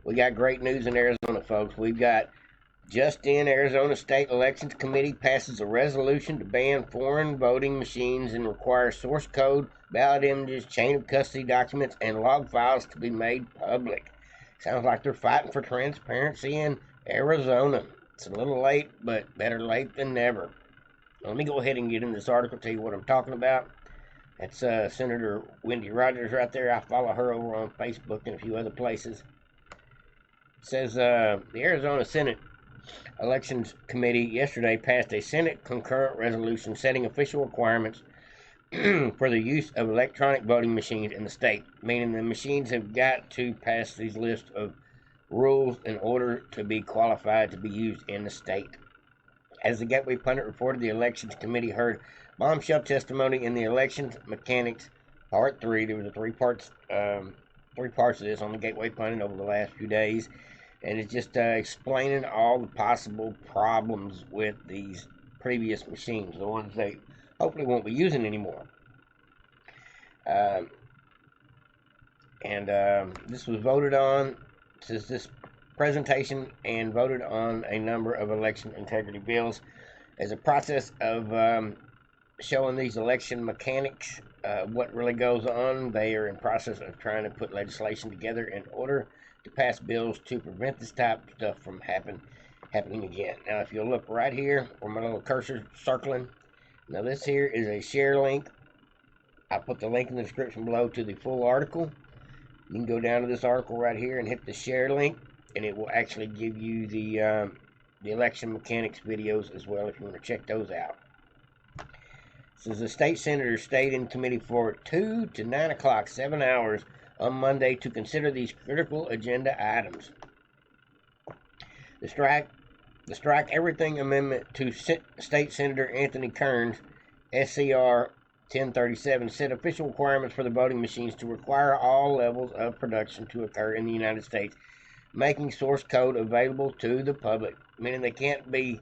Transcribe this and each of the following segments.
We got great news in Arizona, folks. We've got just in Arizona State Elections Committee passes a resolution to ban foreign voting machines and require source code, ballot images, chain of custody documents, and log files to be made public. Sounds like they're fighting for transparency in Arizona. It's a little late, but better late than never. Let me go ahead and get in this article, tell you what I'm talking about. That's Senator Wendy Rogers right there. I follow her over on Facebook and a few other places. It says the Arizona Senate Elections Committee yesterday passed a Senate concurrent resolution setting official requirements for the use of electronic voting machines in the state, meaning the machines have got to pass these lists of rules in order to be qualified to be used in the state. As the Gateway Pundit reported, the Elections Committee heard bombshell testimony in the Elections Mechanics Part 3. There was three parts of this on the Gateway Pundit over the last few days, and it's just explaining all the possible problems with these previous machines, the ones they hopefully won't be using anymore. This was voted on, this presentation, and voted on a number of election integrity bills as a process of showing these election mechanics what really goes on. They are in process of trying to put legislation together in order to pass bills to prevent this type of stuff from happening again. Now, if you'll look right here where my little cursor circling, now this here is a share link. I put the link in the description below to the full article. You can go down to this article right here and hit the share link, and it will actually give you the election mechanics videos as well if you want to check those out. So the state senators stayed in committee for 2 to 9 o'clock, 7 hours on Monday to consider these critical agenda items. The strike everything amendment to State Senator Anthony Kearns, SCR 1037, set official requirements for the voting machines to require all levels of production to occur in the United States, making source code available to the public, meaning they can't be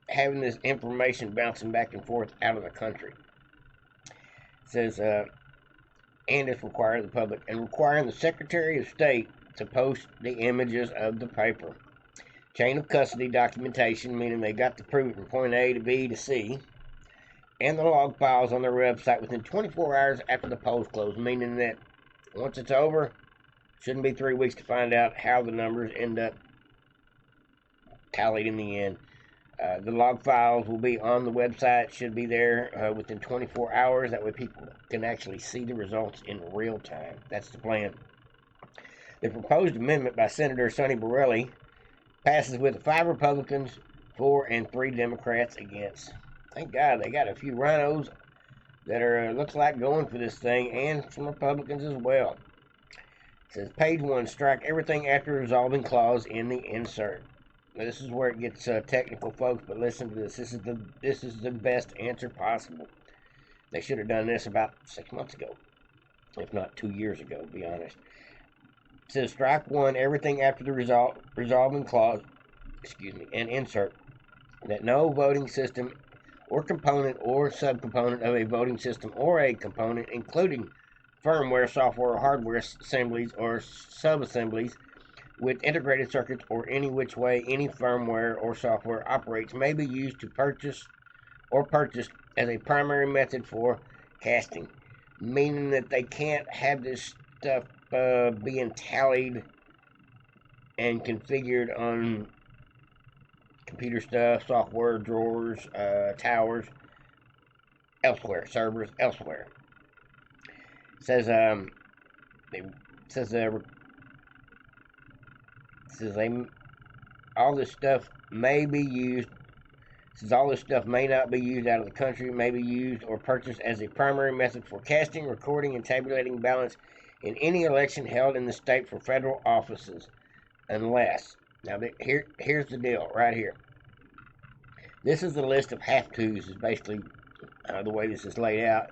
having this information bouncing back and forth out of the country. It says, and it's required of the public, and requiring the Secretary of State to post the images of the paper. Chain of custody documentation, meaning they got to prove it from point A to B to C, and the log files on their website within 24 hours after the polls close, meaning that once it's over, shouldn't be 3 weeks to find out how the numbers end up tallied in the end. The log files will be on the website, should be there within 24 hours. That way people can actually see the results in real time. That's the plan. The proposed amendment by Senator Sonny Borrelli passes with 5 Republicans, 4 and 3 Democrats against. Thank God they got a few rhinos that are looks like going for this thing, and some Republicans as well. It says page 1, strike everything after resolving clause in the insert. Now, this is where it gets technical, folks, but listen to this. This is the best answer possible. They should have done this about 6 months ago, if not 2 years ago, to be honest. It says strike 1, everything after the resolving clause, and insert that no voting system or component or subcomponent of a voting system or a component, including firmware, software, or hardware assemblies or subassemblies with integrated circuits or any which way any firmware or software operates, may be used to purchased as a primary method for casting, meaning that they can't have this stuff being tallied and configured on computer stuff, software, drawers, towers, elsewhere, servers, elsewhere. It says all this stuff may be used. Says all this stuff may not be used out of the country, may be used or purchased as a primary method for casting, recording, and tabulating ballots in any election held in the state for federal offices, unless. Now, here's the deal right here. This is the list of have-tos, is basically the way this is laid out.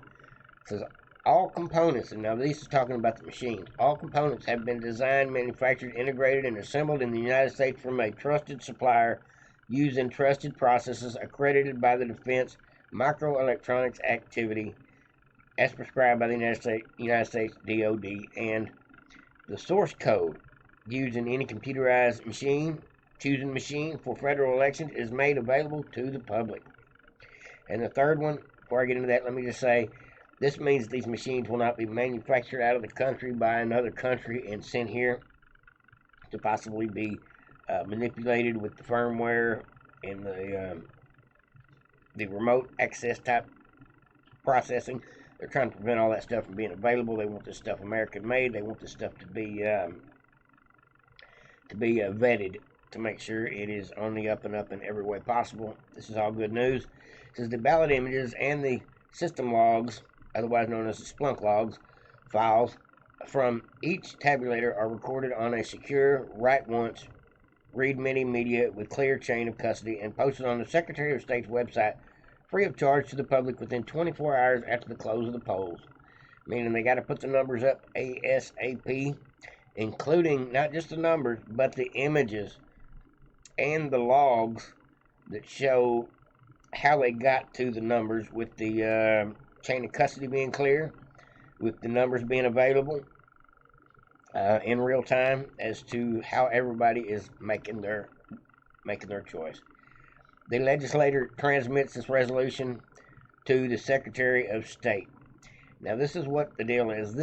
It says all components, and now this is talking about the machines, all components have been designed, manufactured, integrated, and assembled in the United States from a trusted supplier using trusted processes accredited by the Defense Microelectronics Activity as prescribed by the United States DoD, and the source code used in any computerized machine, choosing machine for federal elections is made available to the public. And the third one, before I get into that, let me just say, this means these machines will not be manufactured out of the country by another country and sent here to possibly be manipulated with the firmware and the remote access type processing. They're trying to prevent all that stuff from being available. They want this stuff American made. They want this stuff to be vetted to make sure it is on the up and up in every way possible. This is all good news. It says the ballot images and the system logs, otherwise known as the Splunk logs, files from each tabulator are recorded on a secure, write once, read many media with clear chain of custody and posted on the Secretary of State's website free of charge to the public within 24 hours after the close of the polls. Meaning they got to put the numbers up ASAP, including not just the numbers, but the images and the logs that show how they got to the numbers with the chain of custody being clear, with the numbers being available in real time as to how everybody is making their choice. The legislator transmits this resolution to the Secretary of State. Now, this is what the deal is.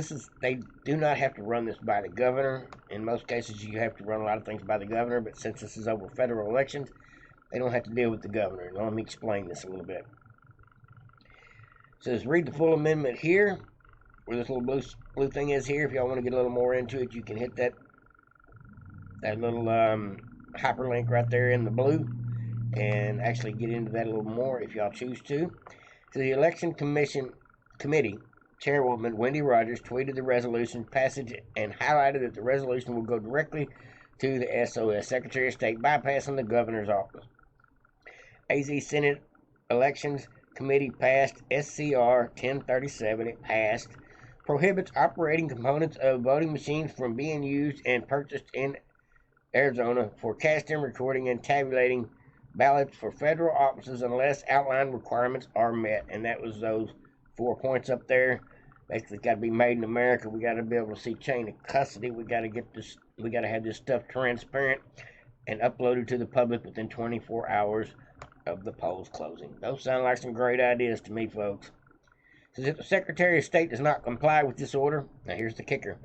They do not have to run this by the governor. In most cases, you have to run a lot of things by the governor, but since this is over federal elections, they don't have to deal with the governor. Now, let me explain this a little bit. It says, read the full amendment here, where this little blue thing is here. If y'all want to get a little more into it, you can hit that little hyperlink right there in the blue and actually get into that a little more if y'all choose to. So the Election Committee Chairwoman Wendy Rogers tweeted the resolution passage and highlighted that the resolution will go directly to the SOS, Secretary of State, bypassing the governor's office. AZ Senate Elections Committee passed SCR 1037. It passed. Prohibits operating components of voting machines from being used and purchased in Arizona for casting, recording, and tabulating ballots for federal offices unless outlined requirements are met. And that was those 4 points up there. Basically, it's got to be made in America. We got to be able to see chain of custody. We got to get this. We got to have this stuff transparent and uploaded to the public within 24 hours of the polls closing. Those sound like some great ideas to me, folks. Says if the Secretary of State does not comply with this order, now here's the kicker: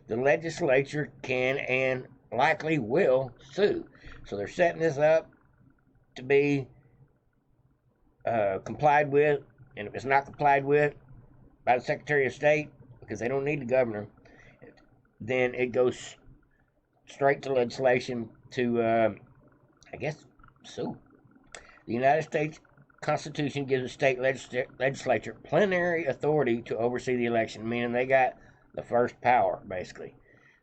the legislature can and likely will sue. So they're setting this up to be complied with, and if it's not complied with by the Secretary of State, because they don't need the governor, then it goes straight to legislation to, I guess, sue. The United States Constitution gives the state legislature plenary authority to oversee the election, meaning they got the first power, basically.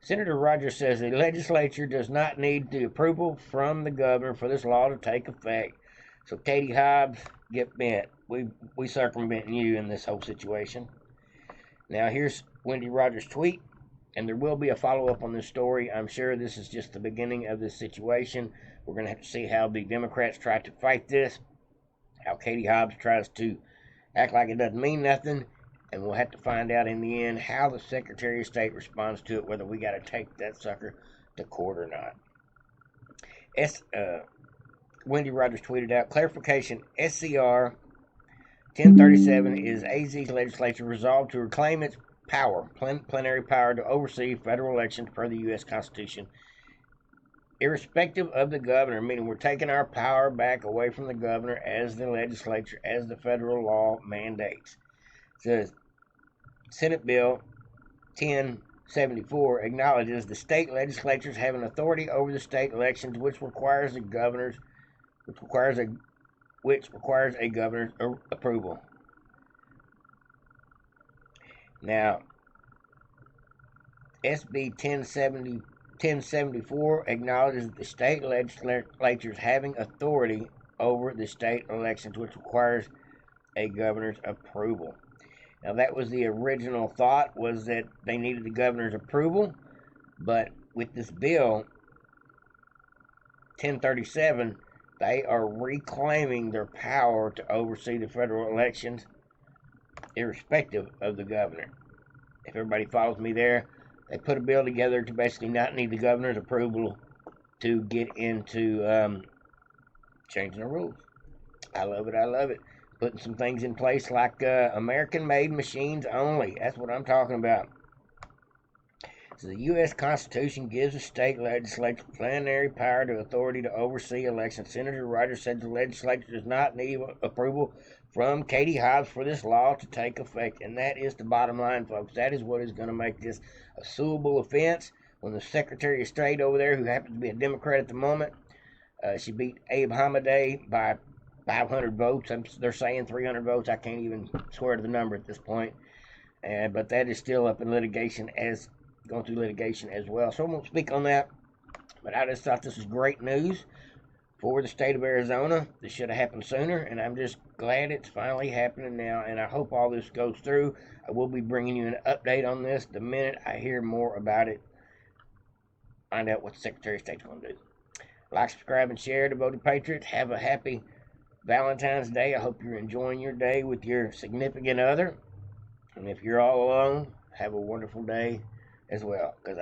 Senator Rogers says the legislature does not need the approval from the governor for this law to take effect. So, Katie Hobbs, get bent. We circumventing you in this whole situation. Now, here's Wendy Rogers' tweet, and there will be a follow-up on this story. I'm sure this is just the beginning of this situation. We're going to have to see how the Democrats try to fight this, how Katie Hobbs tries to act like it doesn't mean nothing, and we'll have to find out in the end how the Secretary of State responds to it, whether we got to take that sucker to court or not. Wendy Rogers tweeted out, clarification, SCR 1037 is AZ's legislature resolved to reclaim its power, plenary power to oversee federal elections per the U.S. Constitution, irrespective of the governor, meaning we're taking our power back away from the governor as the legislature, as the federal law mandates. It says, Senate Bill 1074 acknowledges the state legislatures have an authority over the state elections, which requires a governor's approval. Now, SB 1074 acknowledges that the state legislatures having authority over the state elections, which requires a governor's approval. Now, that was the original thought, was that they needed the governor's approval, but with this bill 1037, they are reclaiming their power to oversee the federal elections, irrespective of the governor. If everybody follows me there, They put a bill together to basically not need the governor's approval to get into changing the rules. I love it. I love it. Putting some things in place like American-made machines only. That's what I'm talking about. So the U.S. Constitution gives the state legislature plenary power to authority to oversee elections. Senator Rogers said the legislature does not need approval from Katie Hobbs for this law to take effect. And that is the bottom line, folks. That is what is going to make this a suable offense. When the Secretary of State over there, who happens to be a Democrat at the moment, she beat Abe Hamadeh by 500 votes. They're saying 300 votes. I can't even swear to the number at this point. But that is still up in litigation, going through litigation as well. So I won't speak on that. But I just thought this was great news for the state of Arizona. This should have happened sooner, and I'm just glad it's finally happening now. And I hope all this goes through. I will be bringing you an update on this the minute I hear more about it. Find out what the Secretary of State's going to do. Like, subscribe, and share. Devoted Patriots, have a happy Valentine's Day. I hope you're enjoying your day with your significant other. And if you're all alone, have a wonderful day as well. Because